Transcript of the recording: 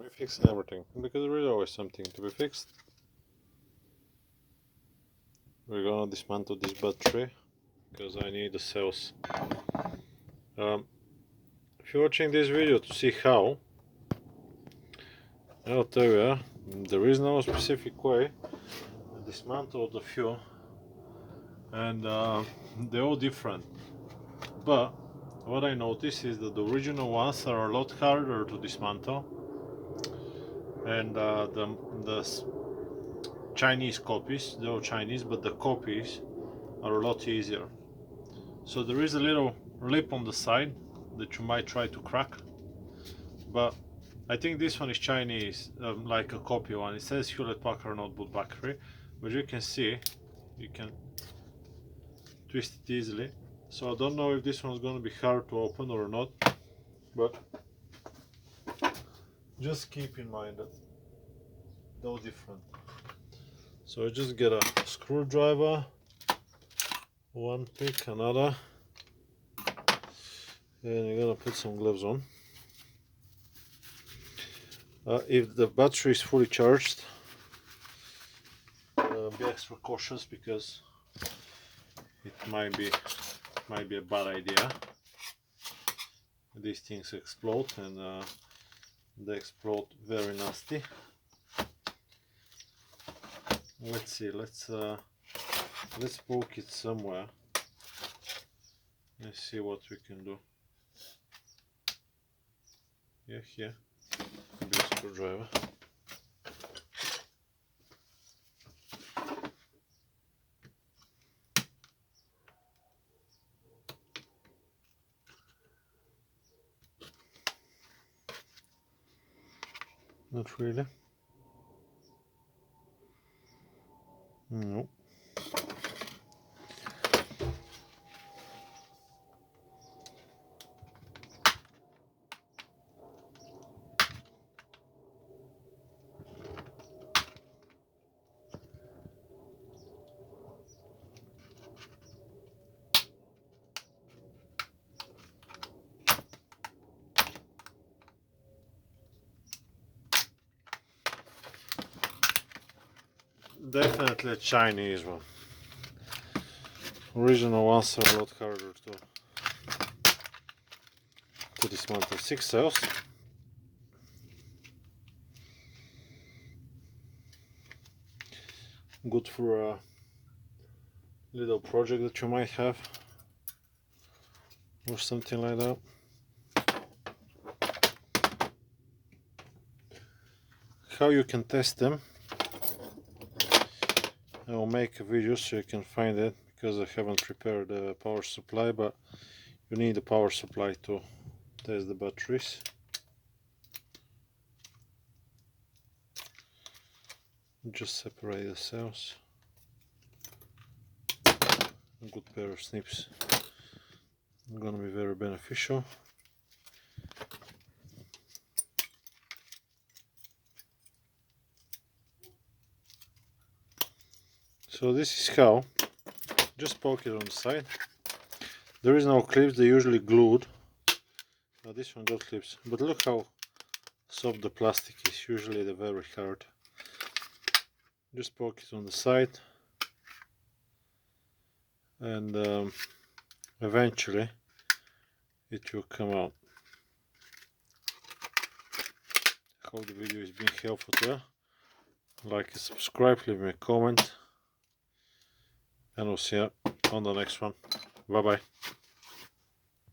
We fixed everything because there is always something to be fixed. We're gonna dismantle this battery because I need the cells. If you're watching this video to see how, I'll tell you, there is no specific way to dismantle the few, and they're all different. But what I noticed is that the original ones are a lot harder to dismantle, and the Chinese copies, they're all Chinese, but the copies are a lot easier. So there is a little lip on the side that you might try to crack, but I think this one is Chinese, like a copy one. It says Hewlett Packard notebook battery, but you can see, you can twist it easily. So I don't know if this one's going to be hard to open or not, but just keep in mind that they're different. So I just get a screwdriver, one pick, another, and you're gonna put some gloves on. If the battery is fully charged, be extra cautious because it might be a bad idea. These things explode, and they explode very nasty. Let's see. Let's poke it somewhere. Let's see what we can do. Yeah, here. Maybe a screwdriver. Not really. No. Definitely a Chinese one. Original ones are a lot harder to dismantle. 6 cells. Good for a little project that you might have or something like that. How you can test them, I will make a video so you can find it, because I haven't prepared the power supply, but you need a power supply to test the batteries. Just separate the cells. A good pair of snips is gonna be very beneficial. So this is how. Just poke it on the side. There is no clips, they're usually glued. Now this one got clips, but look how soft the plastic is. Usually they're very hard. Just poke it on the side, and eventually it will come out. Hope the video is being helpful to you. Like and subscribe, leave me a comment, and we'll see you on the next one. Bye bye.